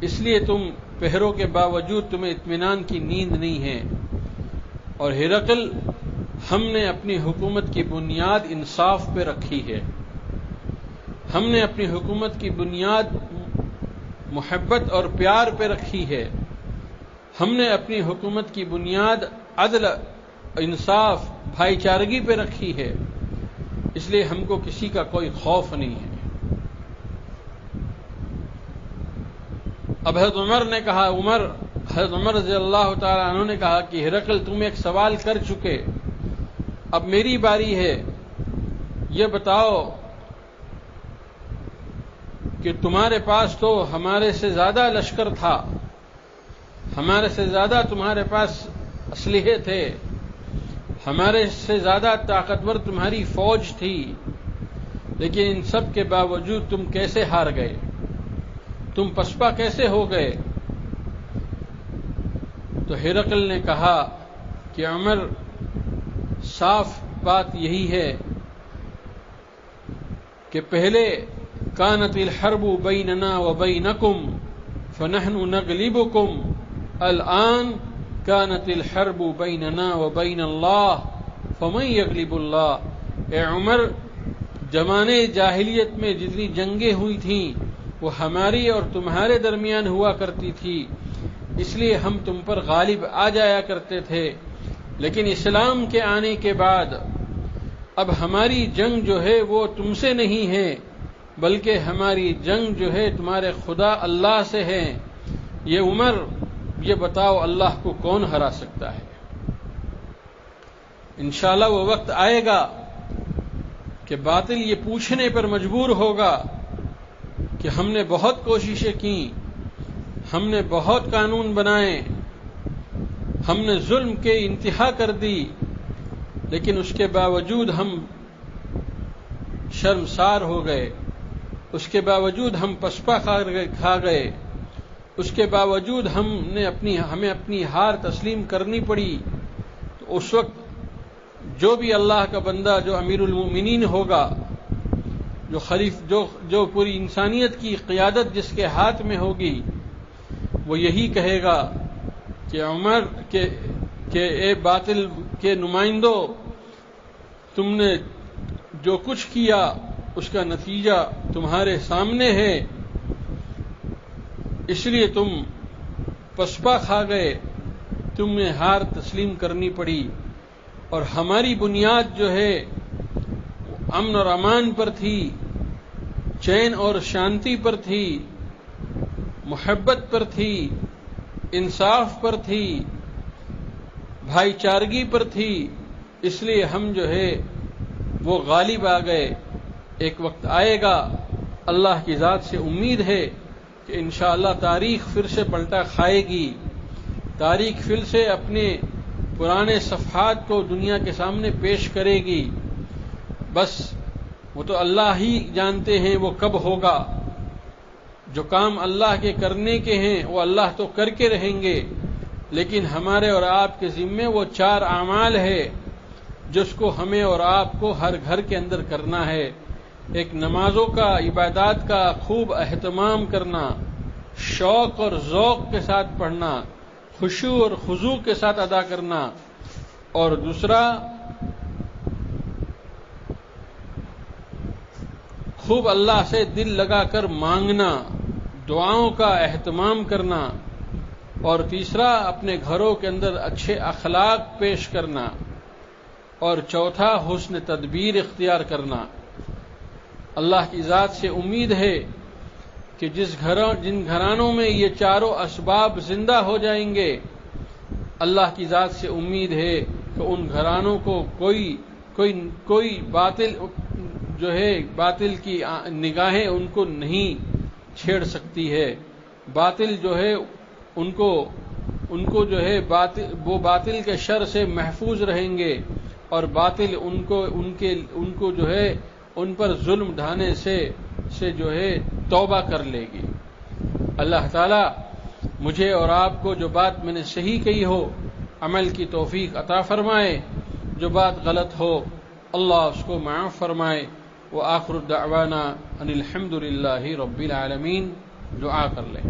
اس لیے تم پہروں کے باوجود تمہیں اطمینان کی نیند نہیں ہے. اور ہرقل، ہم نے اپنی حکومت کی بنیاد انصاف پہ رکھی ہے، ہم نے اپنی حکومت کی بنیاد محبت اور پیار پہ رکھی ہے، ہم نے اپنی حکومت کی بنیاد عدل، انصاف، بھائی چارگی پہ رکھی ہے، اس لیے ہم کو کسی کا کوئی خوف نہیں ہے. اب حضرت عمر نے کہا، حضرت عمر رضی اللہ تعالی عنہ نے کہا کہ ہرقل، تم ایک سوال کر چکے، اب میری باری ہے. یہ بتاؤ کہ تمہارے پاس تو ہمارے سے زیادہ لشکر تھا، ہمارے سے زیادہ تمہارے پاس اسلحے تھے، ہمارے سے زیادہ طاقتور تمہاری فوج تھی، لیکن ان سب کے باوجود تم کیسے ہار گئے؟ تم پسپا کیسے ہو گئے؟ تو ہرقل نے کہا کہ عمر، صاف بات یہی ہے کہ پہلے کانت الحرب بیننا وبینکم فنحن نغلبکم، الآن کانت الحرب بیننا وبین اللہ فمن یغلب اللہ. اے عمر، زمانے جاہلیت میں جتنی جنگیں ہوئی تھیں وہ ہماری اور تمہارے درمیان ہوا کرتی تھی، اس لیے ہم تم پر غالب آ جایا کرتے تھے. لیکن اسلام کے آنے کے بعد اب ہماری جنگ جو ہے وہ تم سے نہیں ہے، بلکہ ہماری جنگ جو ہے تمہارے خدا اللہ سے ہے. یہ عمر، یہ بتاؤ اللہ کو کون ہرا سکتا ہے؟ انشاءاللہ وہ وقت آئے گا کہ باطل یہ پوچھنے پر مجبور ہوگا کہ ہم نے بہت کوششیں کی، ہم نے بہت قانون بنائے، ہم نے ظلم کے انتہا کر دی، لیکن اس کے باوجود ہم شرمسار ہو گئے، اس کے باوجود ہم پسپا کھا گئے، اس کے باوجود ہمیں اپنی ہار تسلیم کرنی پڑی. تو اس وقت جو بھی اللہ کا بندہ، جو امیر المومنین ہوگا، جو پوری انسانیت کی قیادت جس کے ہاتھ میں ہوگی، وہ یہی کہے گا کہ عمر کہ اے باطل کے نمائندوں، تم نے جو کچھ کیا اس کا نتیجہ تمہارے سامنے ہے، اس لیے تم پسپا کھا گئے، تمہیں ہار تسلیم کرنی پڑی. اور ہماری بنیاد جو ہے امن اور امان پر تھی، چین اور شانتی پر تھی، محبت پر تھی، انصاف پر تھی، بھائی چارگی پر تھی، اس لیے ہم جو ہے وہ غالب آ گئے. ایک وقت آئے گا، اللہ کی ذات سے امید ہے کہ انشاءاللہ تاریخ پھر سے پلٹا کھائے گی، تاریخ پھر سے اپنے پرانے صفحات کو دنیا کے سامنے پیش کرے گی. بس وہ تو اللہ ہی جانتے ہیں وہ کب ہوگا. جو کام اللہ کے کرنے کے ہیں وہ اللہ تو کر کے رہیں گے، لیکن ہمارے اور آپ کے ذمے وہ 4 اعمال ہے جس کو ہمیں اور آپ کو ہر گھر کے اندر کرنا ہے. ایک نمازوں کا، عبادات کا خوب اہتمام کرنا، شوق اور ذوق کے ساتھ پڑھنا، خشوع اور خضوع کے ساتھ ادا کرنا. اور دوسرا، خوب اللہ سے دل لگا کر مانگنا، دعاؤں کا اہتمام کرنا. اور تیسرا اپنے گھروں کے اندر اچھے اخلاق پیش کرنا، اور چوتھا حسن تدبیر اختیار کرنا۔ اللہ کی ذات سے امید ہے کہ جن گھرانوں میں یہ چاروں اسباب زندہ ہو جائیں گے، اللہ کی ذات سے امید ہے کہ ان گھرانوں کو کوئی باطل جو ہے، باطل کی نگاہیں ان کو نہیں چھیڑ سکتی ہے، باطل جو ہے ان کو جو ہے وہ باطل کے شر سے محفوظ رہیں گے، اور باطل ان کو جو ہے ان پر ظلم ڈھانے سے جو ہے توبہ کر لے گی۔ اللہ تعالی مجھے اور آپ کو جو بات میں نے صحیح کہی ہو عمل کی توفیق عطا فرمائے، جو بات غلط ہو اللہ اس کو معاف فرمائے۔ وآخر دعوانا ان الحمد للہ رب العالمین۔ دعا کر لیں۔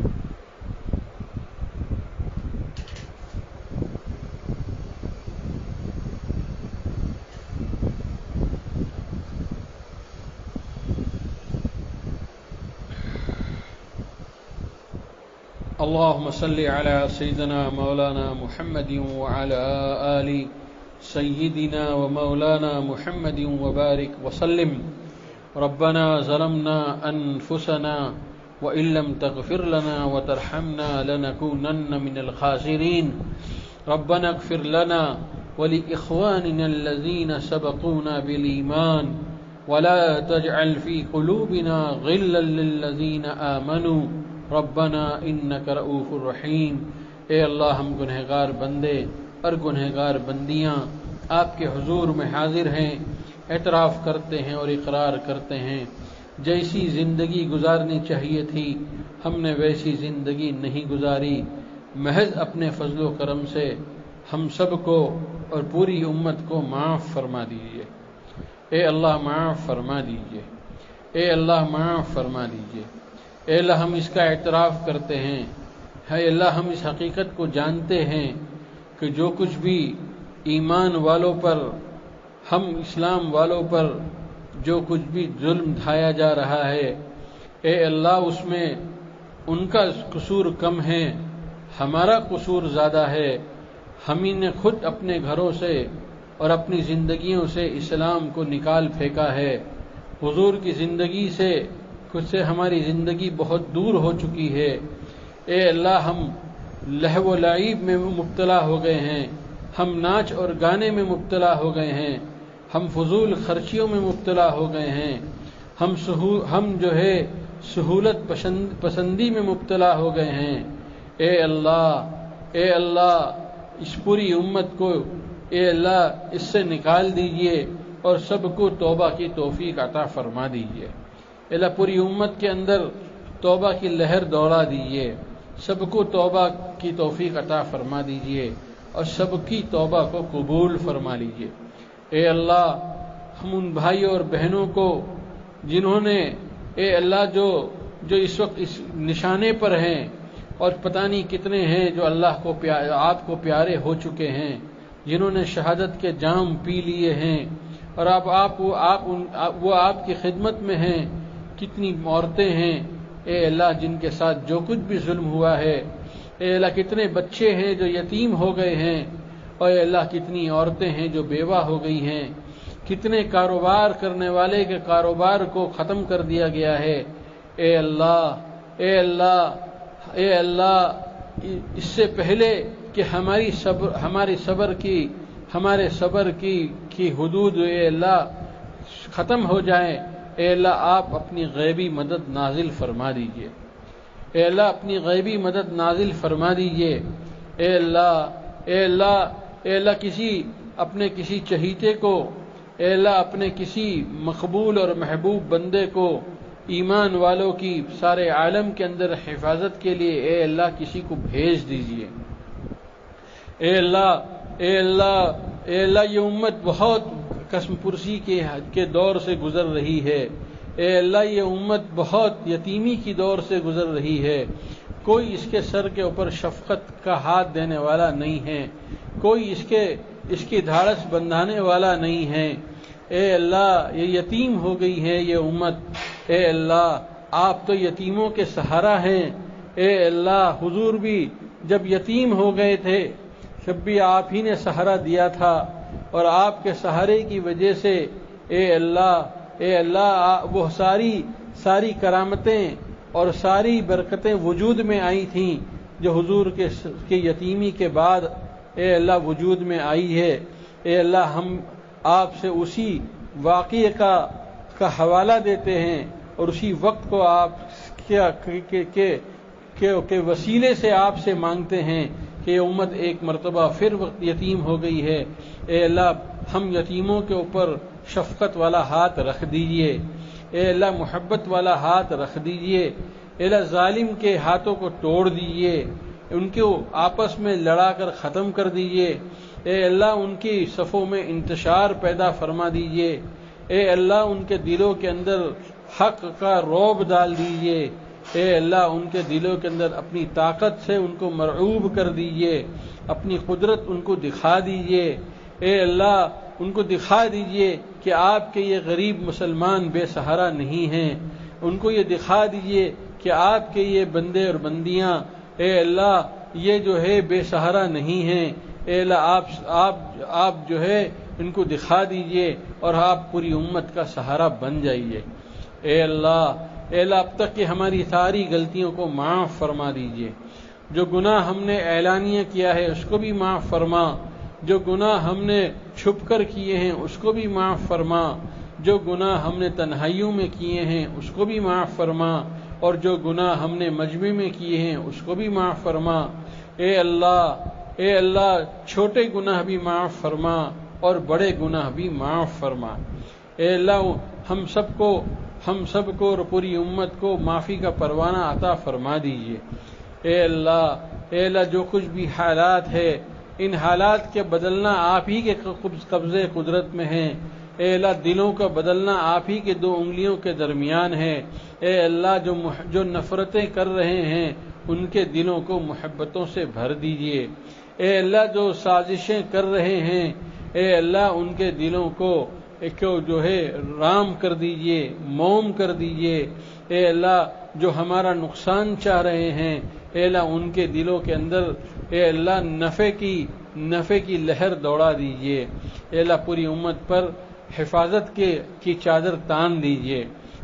اللهم صل على سيدنا مولانا محمد وعلى آل سيدنا ومولانا محمد وبارك وسلم۔ ربنا ظلمنا أنفسنا وإن لم تغفر لنا وترحمنا لنكونن من الخاسرين۔ ربنا اغفر لنا ولإخواننا الذين سبقونا بالإيمان ولا تجعل في قلوبنا غلا للذين آمنوا ربنا انک رؤوف الرحیم۔ اے اللہ، ہم گنہگار بندے اور گنہگار بندیاں آپ کے حضور میں حاضر ہیں، اعتراف کرتے ہیں اور اقرار کرتے ہیں جیسی زندگی گزارنی چاہیے تھی ہم نے ویسی زندگی نہیں گزاری۔ محض اپنے فضل و کرم سے ہم سب کو اور پوری امت کو معاف فرما دیجیے۔ اے اللہ معاف فرما دیجیے، اے اللہ معاف فرما دیجیے۔ اے اللہ، ہم اس کا اعتراف کرتے ہیں، اے اللہ ہم اس حقیقت کو جانتے ہیں کہ جو کچھ بھی ایمان والوں پر، ہم اسلام والوں پر جو کچھ بھی ظلم ڈھایا جا رہا ہے، اے اللہ اس میں ان کا قصور کم ہے، ہمارا قصور زیادہ ہے۔ ہم ہی نے خود اپنے گھروں سے اور اپنی زندگیوں سے اسلام کو نکال پھینکا ہے۔ حضور کی زندگی سے کچھ سے ہماری زندگی بہت دور ہو چکی ہے۔ اے اللہ، ہم لہو و لعب میں مبتلا ہو گئے ہیں، ہم ناچ اور گانے میں مبتلا ہو گئے ہیں، ہم فضول خرچیوں میں مبتلا ہو گئے ہیں، ہم جو ہے سہولت پسندی میں مبتلا ہو گئے ہیں۔ اے اللہ اس پوری امت کو اے اللہ اس سے نکال دیجئے اور سب کو توبہ کی توفیق عطا فرما دیجئے۔ اللہ پوری امت کے اندر توبہ کی لہر دوڑا دیجئے، سب کو توبہ کی توفیق عطا فرما دیجئے اور سب کی توبہ کو قبول فرما لیجئے۔ اے اللہ، ہم ان بھائیوں اور بہنوں کو جنہوں نے اے اللہ جو اس وقت اس نشانے پر ہیں اور پتہ نہیں کتنے ہیں جو اللہ کو آپ کو پیارے ہو چکے ہیں، جنہوں نے شہادت کے جام پی لیے ہیں اور وہ آپ کی خدمت میں ہیں، کتنی عورتیں ہیں اے اللہ جن کے ساتھ جو کچھ بھی ظلم ہوا ہے، اے اللہ کتنے بچے ہیں جو یتیم ہو گئے ہیں، اور اے اللہ کتنی عورتیں ہیں جو بیوہ ہو گئی ہیں، کتنے کاروبار کرنے والے کے کاروبار کو ختم کر دیا گیا ہے۔ اے اللہ اے اللہ اے اللہ، اس سے پہلے کہ ہمارے صبر کی حدود اے اللہ ختم ہو جائیں، اے اللہ آپ اپنی غیبی مدد نازل فرما دیجئے۔ اے اللہ اپنی غیبی مدد نازل فرما دیجئے۔ اے اللہ اے اللہ اے اللہ اپنے کسی چہیتے کو، اے اللہ اپنے کسی مقبول اور محبوب بندے کو ایمان والوں کی سارے عالم کے اندر حفاظت کے لیے اے اللہ کسی کو بھیج دیجئے۔ اے اللہ اے اللہ اے اللہ یہ امت بہت قسم پرسی کے دور سے گزر رہی ہے۔ اے اللہ یہ امت بہت یتیمی کی دور سے گزر رہی ہے، کوئی اس کے سر کے اوپر شفقت کا ہاتھ دینے والا نہیں ہے، کوئی اس کی دھاڑس بندھانے والا نہیں ہے۔ اے اللہ یہ یتیم ہو گئی ہے یہ امت، اے اللہ آپ تو یتیموں کے سہارا ہیں۔ اے اللہ حضور بھی جب یتیم ہو گئے تھے جب بھی آپ ہی نے سہارا دیا تھا، اور آپ کے سہارے کی وجہ سے اے اللہ وہ ساری کرامتیں اور ساری برکتیں وجود میں آئی تھیں جو حضور کے یتیمی کے بعد اے اللہ وجود میں آئی ہے۔ اے اللہ ہم آپ سے اسی واقعے کا حوالہ دیتے ہیں اور اسی وقت کو آپ کے وسیلے سے آپ سے مانگتے ہیں کہ امت ایک مرتبہ پھر یتیم ہو گئی ہے۔ اے اللہ ہم یتیموں کے اوپر شفقت والا ہاتھ رکھ دیجئے، اے اللہ محبت والا ہاتھ رکھ دیجئے، اے اللہ ظالم کے ہاتھوں کو توڑ دیجئے، ان کو آپس میں لڑا کر ختم کر دیجئے، اے اللہ ان کی صفوں میں انتشار پیدا فرما دیجئے، اے اللہ ان کے دلوں کے اندر حق کا رعب ڈال دیجئے، اے اللہ ان کے دلوں کے اندر اپنی طاقت سے ان کو مرعوب کر دیجئے، اپنی قدرت ان کو دکھا دیجئے، اے اللہ ان کو دکھا دیجئے کہ آپ کے یہ غریب مسلمان بے سہارا نہیں ہیں، ان کو یہ دکھا دیجئے کہ آپ کے یہ بندے اور بندیاں اے اللہ یہ جو ہے بے سہارا نہیں ہیں، اے اللہ آپ جو ہے ان کو دکھا دیجئے اور آپ پوری امت کا سہارا بن جائیے۔ اے اللہ اب تک کہ ہماری ساری غلطیوں کو معاف فرما دیجئے، جو گناہ ہم نے اعلانیہ کیا ہے اس کو بھی معاف فرما، جو گناہ ہم نے چھپ کر کیے ہیں اس کو بھی معاف فرما، جو گناہ ہم نے تنہائیوں میں کیے ہیں اس کو بھی معاف فرما، اور جو گناہ ہم نے مجمع میں کیے ہیں اس کو بھی معاف فرما۔ اے اللہ چھوٹے گناہ بھی معاف فرما اور بڑے گناہ بھی معاف فرما۔ اے اللہ ہم سب کو اور پوری امت کو معافی کا پروانہ عطا فرما دیجئے۔ اے اللہ جو کچھ بھی حالات ہے ان حالات کے بدلنا آپ ہی کے قبضے قدرت میں ہیں۔ اے اللہ دلوں کا بدلنا آپ ہی کے 2 انگلیوں کے درمیان ہے۔ اے اللہ جو نفرتیں کر رہے ہیں ان کے دلوں کو محبتوں سے بھر دیجئے۔ اے اللہ جو سازشیں کر رہے ہیں اے اللہ ان کے دلوں کو جو ہے رام کر دیجئے، موم کر دیجئے۔ اے اللہ جو ہمارا نقصان چاہ رہے ہیں اے اللہ ان کے دلوں کے اندر اے اللہ نفع کی لہر دوڑا دیجئے۔ اے اللہ پوری امت پر حفاظت کی چادر تان دیجئے،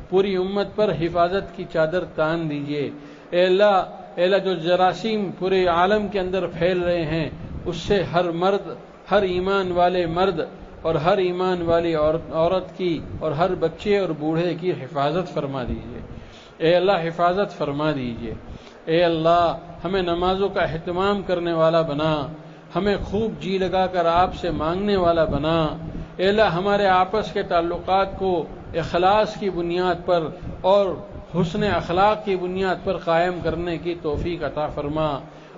پوری امت پر حفاظت کی چادر تان دیجئے۔ اے اللہ جو جراثیم پورے عالم کے اندر پھیل رہے ہیں اس سے ہر ایمان والے مرد اور ہر ایمان والی عورت کی اور ہر بچے اور بوڑھے کی حفاظت فرما دیجئے۔ اے اللہ حفاظت فرما دیجئے۔ اے اللہ ہمیں نمازوں کا اہتمام کرنے والا بنا، ہمیں خوب جی لگا کر آپ سے مانگنے والا بنا۔ اے اللہ ہمارے آپس کے تعلقات کو اخلاص کی بنیاد پر اور حسن اخلاق کی بنیاد پر قائم کرنے کی توفیق عطا فرما،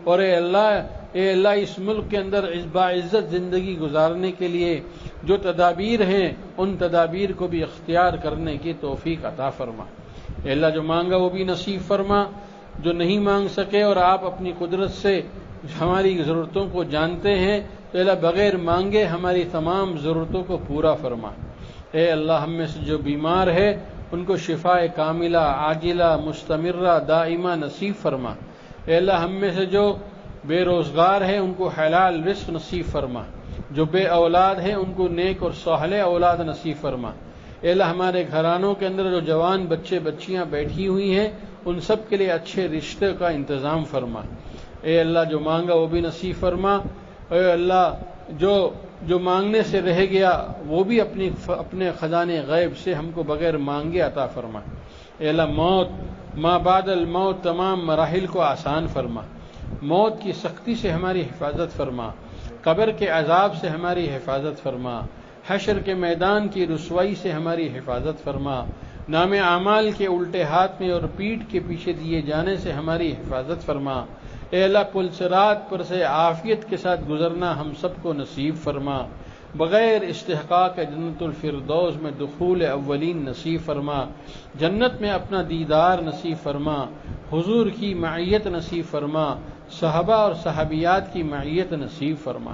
اور اے اللہ اس ملک کے اندر باعزت زندگی گزارنے کے لیے جو تدابیر ہیں ان تدابیر کو بھی اختیار کرنے کی توفیق عطا فرما۔ اے اللہ جو مانگا وہ بھی نصیب فرما، جو نہیں مانگ سکے اور آپ اپنی قدرت سے ہماری ضرورتوں کو جانتے ہیں تو اللہ بغیر مانگے ہماری تمام ضرورتوں کو پورا فرما۔ اے اللہ ہم میں سے جو بیمار ہے ان کو شفاء کاملہ عاجلہ مستمرہ دائمہ نصیب فرما۔ اے اللہ ہم میں سے جو بے روزگار ہے ان کو حلال رزق نصیب فرما، جو بے اولاد ہیں ان کو نیک اور صالح اولاد نصیب فرما۔ اے اللہ ہمارے گھرانوں کے اندر جو جوان بچے بچیاں بیٹھی ہوئی ہیں ان سب کے لیے اچھے رشتے کا انتظام فرما۔ اے اللہ جو مانگا وہ بھی نصیب فرما۔ اے اللہ جو مانگنے سے رہ گیا وہ بھی اپنے خزانے غیب سے ہم کو بغیر مانگے عطا فرما۔ اے اللہ ما بعد الموت تمام مراحل کو آسان فرما، موت کی سختی سے ہماری حفاظت فرما، قبر کے عذاب سے ہماری حفاظت فرما، حشر کے میدان کی رسوائی سے ہماری حفاظت فرما، نام اعمال کے الٹے ہاتھ میں اور پیٹھ کے پیچھے دیے جانے سے ہماری حفاظت فرما۔ اے اللہ پل صراط پر سے عافیت کے ساتھ گزرنا ہم سب کو نصیب فرما، بغیر استحقاق جنت الفردوس میں دخول اولین نصیب فرما، جنت میں اپنا دیدار نصیب فرما، حضور کی معیت نصیب فرما، صحابہ اور صحابیات کی معیت نصیب فرما۔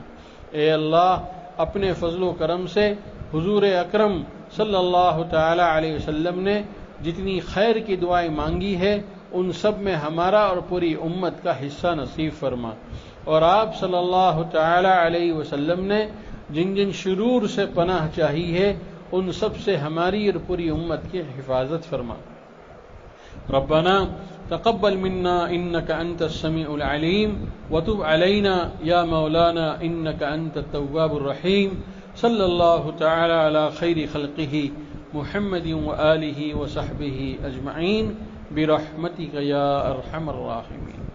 اے اللہ اپنے فضل و کرم سے حضور اکرم صلی اللہ تعالی علیہ وسلم نے جتنی خیر کی دعائیں مانگی ہے ان سب میں ہمارا اور پوری امت کا حصہ نصیب فرما، اور آپ صلی اللہ تعالی علیہ وسلم نے جن جن شرور سے پناہ چاہی ہے ان سب سے ہماری اور پوری امت کی حفاظت فرما۔ ربنا تقبل منا انك انت السميع العليم وتب علينا يا مولانا انك انت التواب الرحيم، صلی اللہ تعالی علی خیر خلقه محمد وآلہ وصحبہ اجمعین برحمتک یا ارحم الراحمین۔